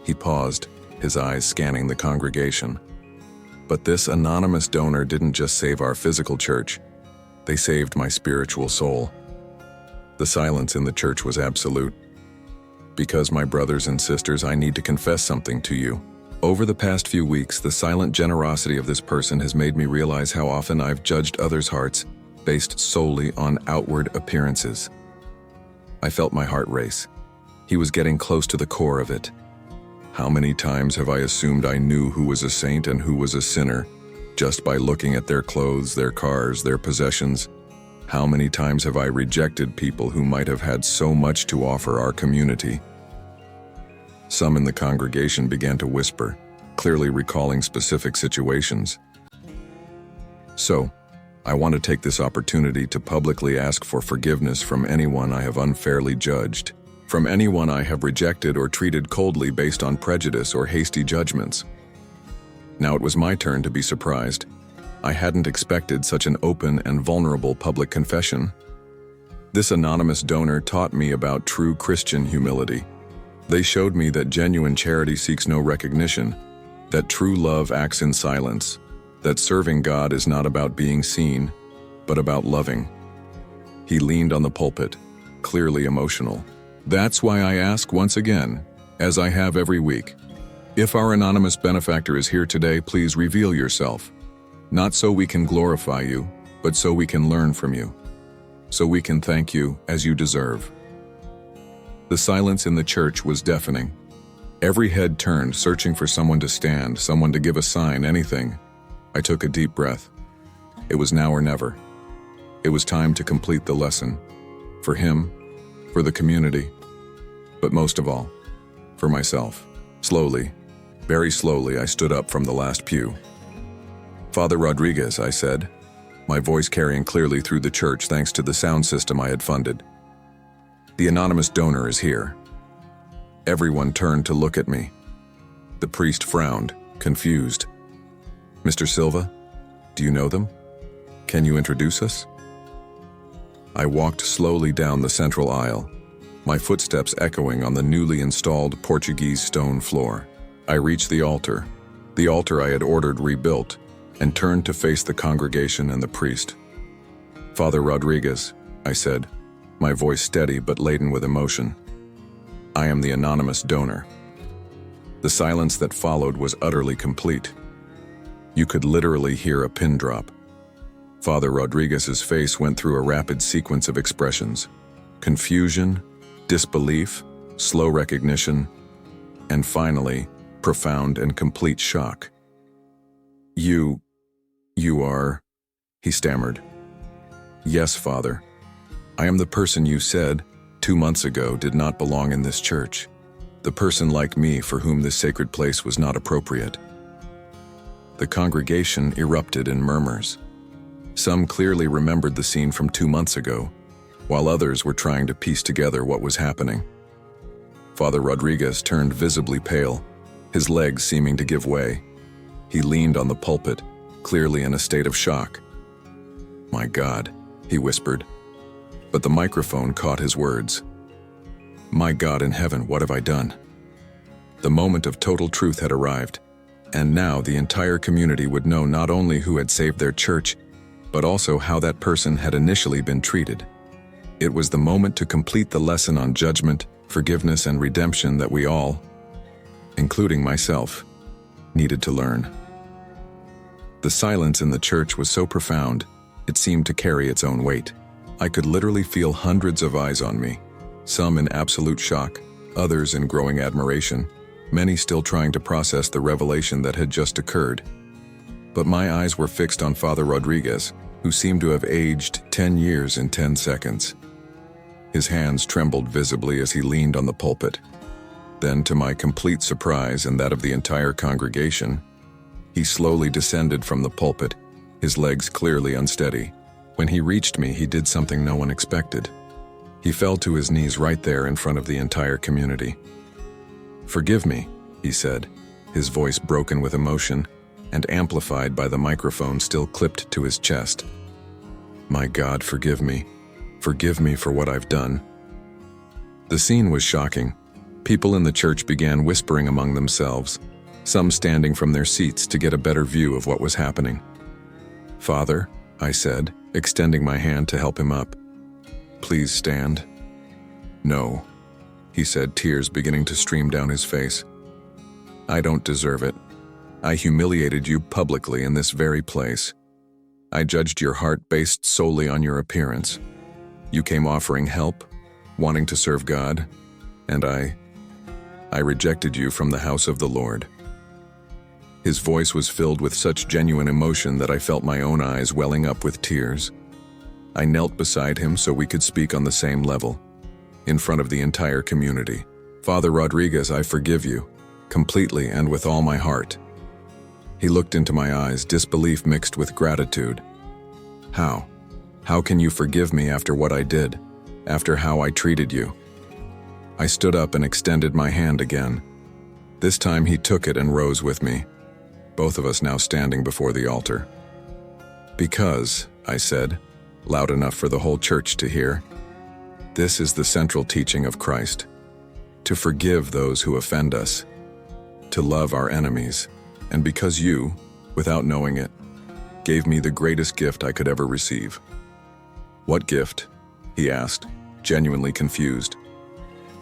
He paused, his eyes scanning the congregation. But this anonymous donor didn't just save our physical church, they saved my spiritual soul. The silence in the church was absolute. Because, my brothers and sisters, I need to confess something to you. Over the past few weeks, the silent generosity of this person has made me realize how often I've judged others' hearts based solely on outward appearances. I felt my heart race. He was getting close to the core of it. How many times have I assumed I knew who was a saint and who was a sinner, just by looking at their clothes, their cars, their possessions? How many times have I rejected people who might have had so much to offer our community? Some in the congregation began to whisper, clearly recalling specific situations. So, I want to take this opportunity to publicly ask for forgiveness from anyone I have unfairly judged, from anyone I have rejected or treated coldly based on prejudice or hasty judgments. Now it was my turn to be surprised. I hadn't expected such an open and vulnerable public confession. This anonymous donor taught me about true Christian humility. They showed me that genuine charity seeks no recognition, that true love acts in silence, that serving God is not about being seen, but about loving. He leaned on the pulpit, clearly emotional. That's why I ask once again, as I have every week, if our anonymous benefactor is here today, please reveal yourself. Not so we can glorify you, but so we can learn from you. So we can thank you as you deserve. The silence in the church was deafening. Every head turned, searching for someone to stand, someone to give a sign, anything. I took a deep breath. It was now or never. It was time to complete the lesson. For him, for the community, but most of all, for myself. Slowly, very slowly, I stood up from the last pew. "Father Rodriguez," I said, my voice carrying clearly through the church thanks to the sound system I had funded. "The anonymous donor is here." Everyone turned to look at me. The priest frowned, confused. "Mr. Silva, do you know them? Can you introduce us?" I walked slowly down the central aisle, my footsteps echoing on the newly installed Portuguese stone floor. I reached the altar I had ordered rebuilt, and turned to face the congregation and the priest. "Father Rodriguez," I said, my voice steady but laden with emotion. "I am the anonymous donor." The silence that followed was utterly complete. You could literally hear a pin drop. Father Rodriguez's face went through a rapid sequence of expressions: confusion, disbelief, slow recognition, and finally, profound and complete shock. You are," he stammered. "Yes, Father. I am the person you said, 2 months ago, did not belong in this church. The person like me for whom this sacred place was not appropriate." The congregation erupted in murmurs. Some clearly remembered the scene from 2 months ago, while others were trying to piece together what was happening. Father Rodriguez turned visibly pale, his legs seeming to give way. He leaned on the pulpit, clearly in a state of shock. "My God," he whispered, but the microphone caught his words. "My God in heaven, what have I done?" The moment of total truth had arrived, and now the entire community would know not only who had saved their church, but also how that person had initially been treated. It was the moment to complete the lesson on judgment, forgiveness, and redemption that we all, including myself, needed to learn. The silence in the church was so profound, it seemed to carry its own weight. I could literally feel hundreds of eyes on me, some in absolute shock, others in growing admiration, many still trying to process the revelation that had just occurred. But my eyes were fixed on Father Rodriguez, who seemed to have aged 10 years in 10 seconds. His hands trembled visibly as he leaned on the pulpit. Then, to my complete surprise and that of the entire congregation, he slowly descended from the pulpit, his legs clearly unsteady. When he reached me, he did something no one expected. He fell to his knees right there in front of the entire community. "Forgive me," he said, his voice broken with emotion and amplified by the microphone still clipped to his chest. "My God, forgive me. Forgive me for what I've done." The scene was shocking. People in the church began whispering among themselves. some standing from their seats to get a better view of what was happening. "Father," I said, extending my hand to help him up. "Please stand." "No," he said, tears beginning to stream down his face. "I don't deserve it. I humiliated you publicly in this very place. I judged your heart based solely on your appearance. You came offering help, wanting to serve God, and I rejected you from the house of the Lord." His voice was filled with such genuine emotion that I felt my own eyes welling up with tears. I knelt beside him so we could speak on the same level, in front of the entire community. "Father Rodriguez, I forgive you, completely and with all my heart." He looked into my eyes, disbelief mixed with gratitude. "How? How can you forgive me after what I did, after how I treated you?" I stood up and extended my hand again. This time he took it and rose with me, both of us now standing before the altar. "Because," I said, loud enough for the whole church to hear, "this is the central teaching of Christ, to forgive those who offend us, to love our enemies, and because you, without knowing it, gave me the greatest gift I could ever receive." "What gift?" he asked, genuinely confused.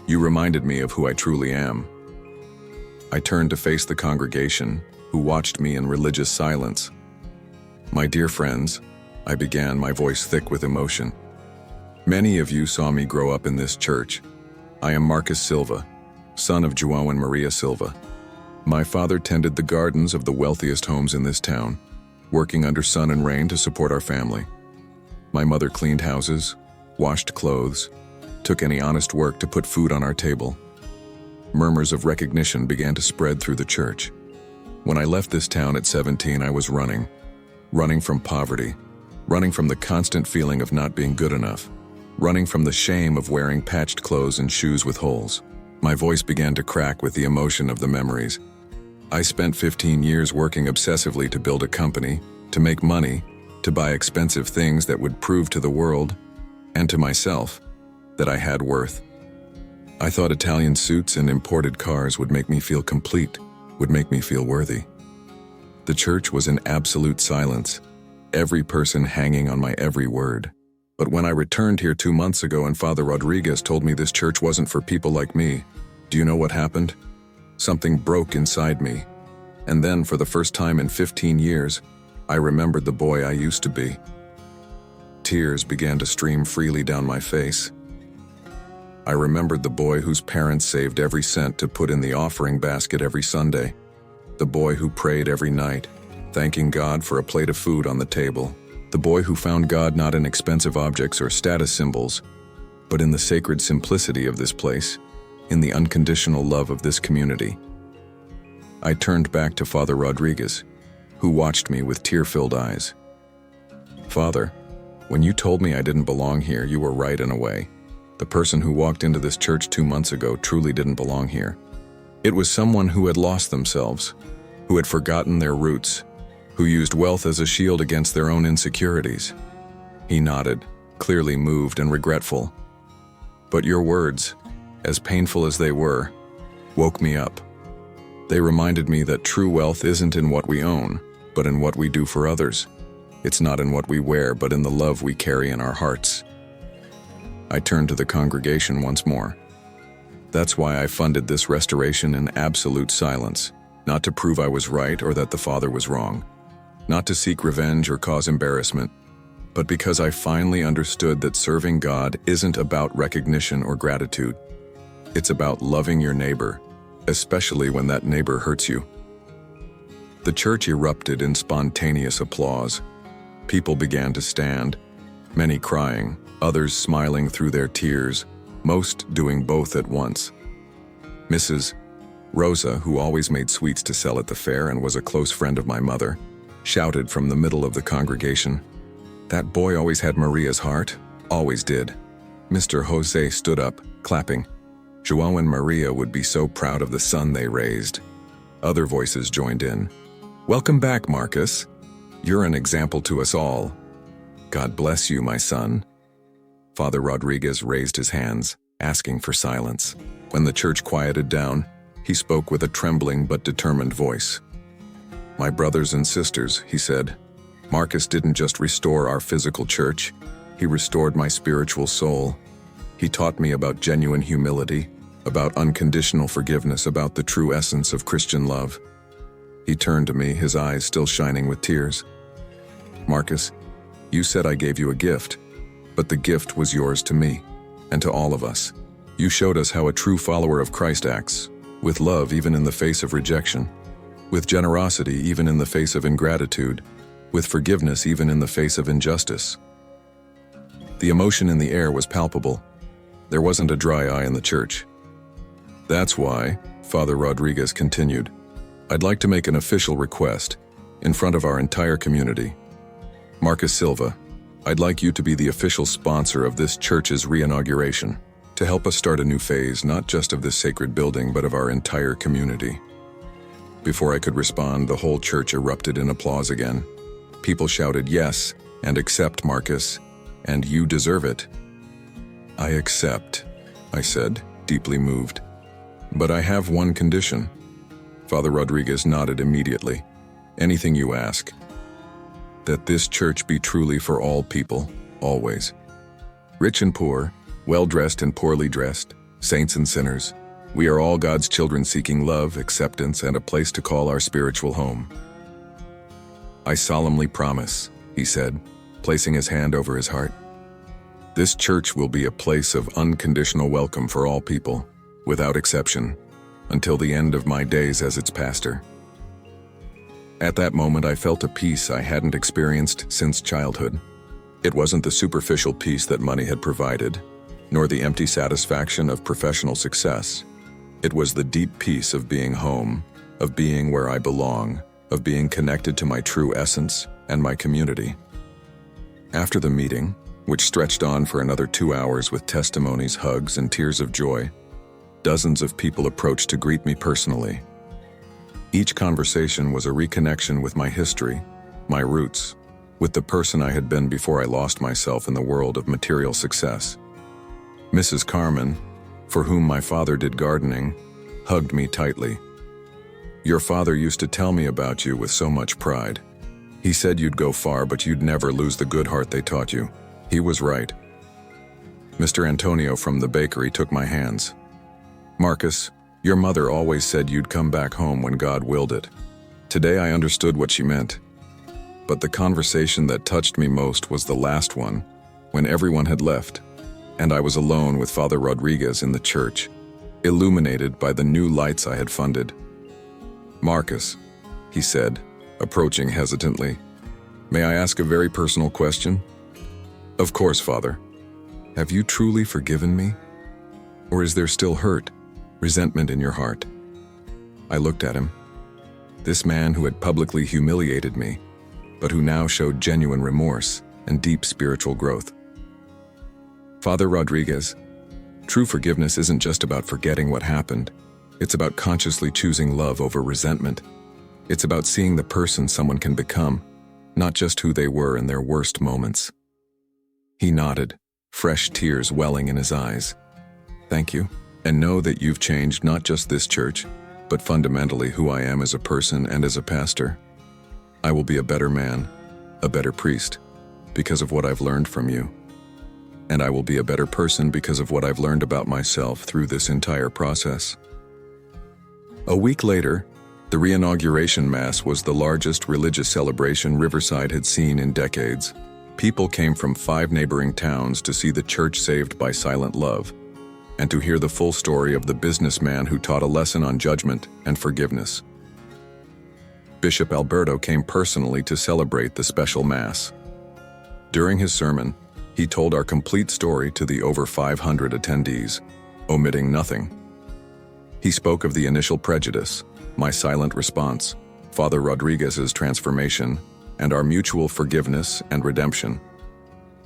"You reminded me of who I truly am." I turned to face the congregation, who watched me in religious silence. "My dear friends," I began, my voice thick with emotion. "Many of you saw me grow up in this church. I am Marcus Silva, son of João and Maria Silva. My father tended the gardens of the wealthiest homes in this town, working under sun and rain to support our family. My mother cleaned houses, washed clothes, took any honest work to put food on our table. Murmurs of recognition began to spread through the church. When I left this town at 17, I was running from poverty, running from the constant feeling of not being good enough, running from the shame of wearing patched clothes and shoes with holes. My voice began to crack with the emotion of the memories. I spent 15 years working obsessively to build a company, to make money, to buy expensive things that would prove to the world, and to myself, that I had worth. I thought Italian suits and imported cars would make me feel complete, would make me feel worthy. The church was in absolute silence, every person hanging on my every word. But when I returned here 2 months ago and Father Rodriguez told me this church wasn't for people like me, do you know what happened? Something broke inside me. And then, for the first time in 15 years, I remembered the boy I used to be. Tears began to stream freely down my face. I remembered the boy whose parents saved every cent to put in the offering basket every Sunday. The boy who prayed every night, thanking God for a plate of food on the table. The boy who found God not in expensive objects or status symbols, but in the sacred simplicity of this place, in the unconditional love of this community. I turned back to Father Rodriguez, who watched me with tear-filled eyes. "Father, when you told me I didn't belong here, you were right in a way. The person who walked into this church 2 months ago truly didn't belong here. It was someone who had lost themselves, who had forgotten their roots, who used wealth as a shield against their own insecurities." He nodded, clearly moved and regretful. "But your words, as painful as they were, woke me up. They reminded me that true wealth isn't in what we own, but in what we do for others. It's not in what we wear, but in the love we carry in our hearts." I turned to the congregation once more. "That's why I funded this restoration in absolute silence, not to prove I was right or that the Father was wrong, not to seek revenge or cause embarrassment, but because I finally understood that serving God isn't about recognition or gratitude. It's about loving your neighbor, especially when that neighbor hurts you." The church erupted in spontaneous applause. People began to stand, many crying, others smiling through their tears, most doing both at once. Mrs. Rosa, who always made sweets to sell at the fair and was a close friend of my mother, shouted from the middle of the congregation, "That boy always had Maria's heart, always did." Mr. Jose stood up, clapping. João and Maria would be so proud of the son they raised. Other voices joined in. "Welcome back, Marcus. You're an example to us all. God bless you, my son." Father Rodriguez raised his hands, asking for silence. When the church quieted down, He spoke with a trembling but determined voice. "My brothers and sisters," he said, "Marcus didn't just restore our physical church, he restored my spiritual soul. He taught me about genuine humility, about unconditional forgiveness, about the true essence of Christian love." He turned to me, his eyes still shining with tears. "Marcus, you said I gave you a gift, but the gift was yours to me, and to all of us. You showed us how a true follower of Christ acts, with love even in the face of rejection, with generosity even in the face of ingratitude, with forgiveness even in the face of injustice." The emotion in the air was palpable. There wasn't a dry eye in the church. "That's why," Father Rodriguez continued, "I'd like to make an official request in front of our entire community. Marcus Silva, I'd like you to be the official sponsor of this church's re-inauguration, to help us start a new phase, not just of this sacred building, but of our entire community." Before I could respond, the whole church erupted in applause again. People shouted, "Yes, and accept, Marcus, and you deserve it." "I accept," I said, deeply moved. "But I have one condition." Father Rodriguez nodded immediately. "Anything you ask." "That this church be truly for all people, always. Rich and poor, well-dressed and poorly dressed, saints and sinners. We are all God's children seeking love, acceptance, and a place to call our spiritual home." "I solemnly promise," he said, placing his hand over his heart. "This church will be a place of unconditional welcome for all people, without exception, until the end of my days as its pastor." At that moment, I felt a peace I hadn't experienced since childhood. It wasn't the superficial peace that money had provided, nor the empty satisfaction of professional success. It was the deep peace of being home, of being where I belong, of being connected to my true essence and my community. After the meeting, which stretched on for another 2 hours with testimonies, hugs, and tears of joy, dozens of people approached to greet me personally. Each conversation was a reconnection with my history, my roots, with the person I had been before I lost myself in the world of material success. Mrs. Carmen, for whom my father did gardening, hugged me tightly. "Your father used to tell me about you with so much pride. He said you'd go far, but you'd never lose the good heart they taught you. He was right." Mr. Antonio from the bakery took my hands. "Marcus, your mother always said you'd come back home when God willed it." Today I understood what she meant. But the conversation that touched me most was the last one, when everyone had left, and I was alone with Father Rodriguez in the church, illuminated by the new lights I had funded. "Marcus," he said, approaching hesitantly, "may I ask a very personal question?" "Of course, Father." "Have you truly forgiven me? Or is there still hurt, resentment in your heart?" I looked at him. This man who had publicly humiliated me, but who now showed genuine remorse and deep spiritual growth. "Father Rodriguez, true forgiveness isn't just about forgetting what happened. It's about consciously choosing love over resentment. It's about seeing the person someone can become, not just who they were in their worst moments." He nodded, fresh tears welling in his eyes. "Thank you, and know that you've changed not just this church, but fundamentally who I am as a person and as a pastor. I will be a better man, a better priest, because of what I've learned from you. And I will be a better person because of what I've learned about myself through this entire process." A week later, the re-inauguration Mass was the largest religious celebration Riverside had seen in decades. People came from 5 neighboring towns to see the church saved by silent love, and to hear the full story of the businessman who taught a lesson on judgment and forgiveness. Bishop Alberto came personally to celebrate the special Mass. During his sermon, he told our complete story to the over 500 attendees, omitting nothing. He spoke of the initial prejudice, my silent response, Father Rodriguez's transformation, and our mutual forgiveness and redemption.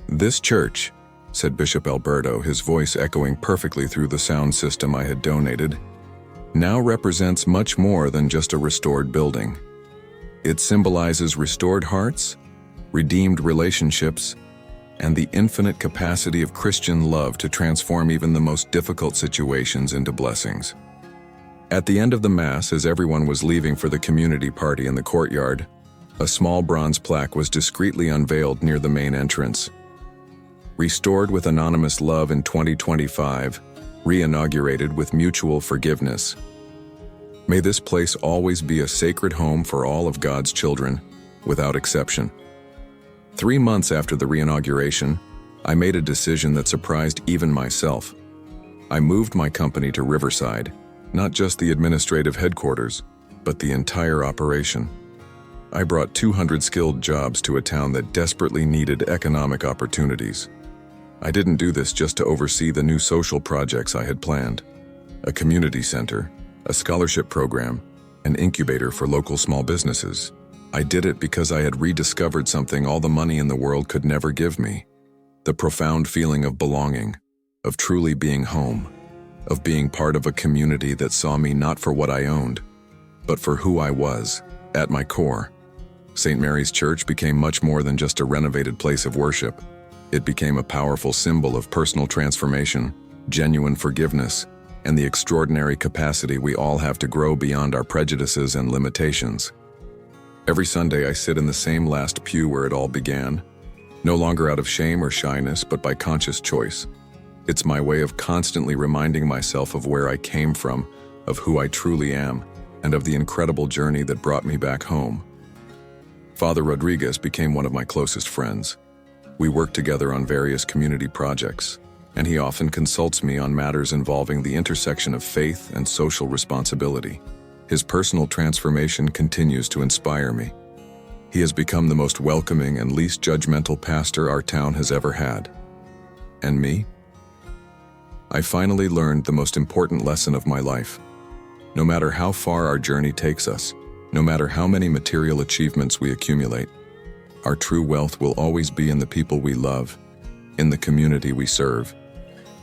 "This church," said Bishop Alberto, his voice echoing perfectly through the sound system I had donated, "now represents much more than just a restored building. It symbolizes restored hearts, redeemed relationships, and the infinite capacity of Christian love to transform even the most difficult situations into blessings." At the end of the Mass, as everyone was leaving for the community party in the courtyard, a small bronze plaque was discreetly unveiled near the main entrance. Restored with anonymous love in 2025, re-inaugurated with mutual forgiveness. May this place always be a sacred home for all of God's children, without exception. 3 months after the re-inauguration, I made a decision that surprised even myself. I moved my company to Riverside, not just the administrative headquarters, but the entire operation. I brought 200 skilled jobs to a town that desperately needed economic opportunities. I didn't do this just to oversee the new social projects I had planned. A community center, a scholarship program, an incubator for local small businesses. I did it because I had rediscovered something all the money in the world could never give me. The profound feeling of belonging, of truly being home, of being part of a community that saw me not for what I owned, but for who I was, at my core. St. Mary's Church became much more than just a renovated place of worship. It became a powerful symbol of personal transformation, genuine forgiveness, and the extraordinary capacity we all have to grow beyond our prejudices and limitations. Every Sunday I sit in the same last pew where it all began, no longer out of shame or shyness, but by conscious choice. It's my way of constantly reminding myself of where I came from, of who I truly am, and of the incredible journey that brought me back home. Father Rodriguez became one of my closest friends. We work together on various community projects, and he often consults me on matters involving the intersection of faith and social responsibility. His personal transformation continues to inspire me. He has become the most welcoming and least judgmental pastor our town has ever had. And me? I finally learned the most important lesson of my life. No matter how far our journey takes us, no matter how many material achievements we accumulate, our true wealth will always be in the people we love, in the community we serve,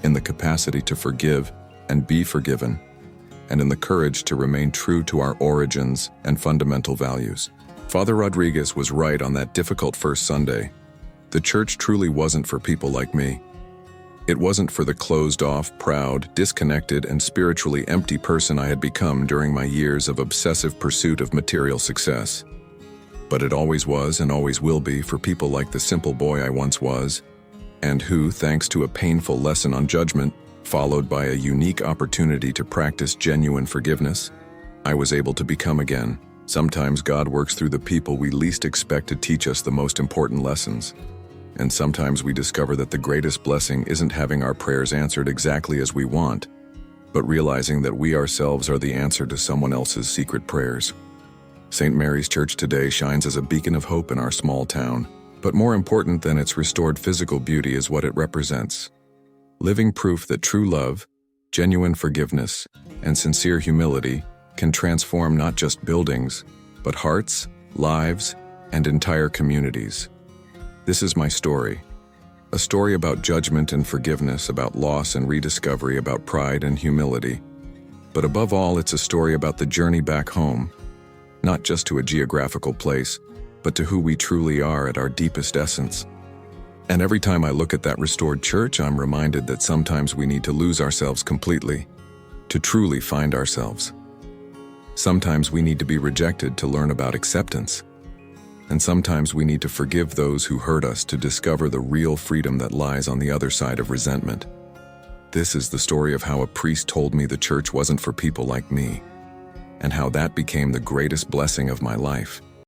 in the capacity to forgive and be forgiven, and in the courage to remain true to our origins and fundamental values. Father Rodriguez was right on that difficult first Sunday. The church truly wasn't for people like me. It wasn't for the closed-off, proud, disconnected, and spiritually empty person I had become during my years of obsessive pursuit of material success. But it always was and always will be for people like the simple boy I once was, and who, thanks to a painful lesson on judgment, followed by a unique opportunity to practice genuine forgiveness, I was able to become again. Sometimes God works through the people we least expect to teach us the most important lessons. And sometimes we discover that the greatest blessing isn't having our prayers answered exactly as we want, but realizing that we ourselves are the answer to someone else's secret prayers. St. Mary's Church today shines as a beacon of hope in our small town, but more important than its restored physical beauty is what it represents. Living proof that true love, genuine forgiveness, and sincere humility can transform not just buildings, but hearts, lives, and entire communities. This is my story. A story about judgment and forgiveness, about loss and rediscovery, about pride and humility. But above all, it's a story about the journey back home, not just to a geographical place, but to who we truly are at our deepest essence. And every time I look at that restored church, I'm reminded that sometimes we need to lose ourselves completely, to truly find ourselves. Sometimes we need to be rejected to learn about acceptance. And sometimes we need to forgive those who hurt us to discover the real freedom that lies on the other side of resentment. This is the story of how a priest told me the church wasn't for people like me, and how that became the greatest blessing of my life.